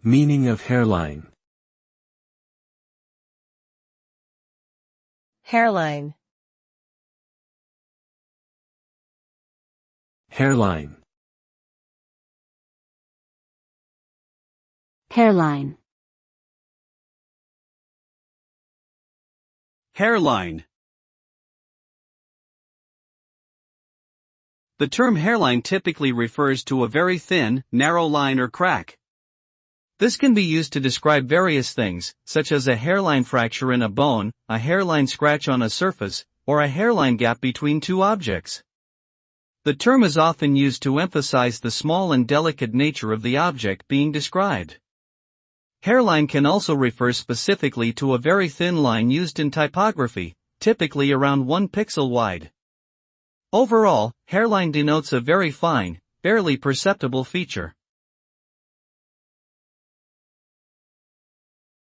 Meaning of hairline. Hairline. Hairline. Hairline. Hairline. The term hairline typically refers to a very thin, narrow line or crack. This can be used to describe various things, such as a hairline fracture in a bone, a hairline scratch on a surface, or a hairline gap between two objects. The term is often used to emphasize the small and delicate nature of the object being described. Hairline can also refer specifically to a very thin line used in typography, typically around 1 pixel wide. Overall, hairline denotes a very fine, barely perceptible feature.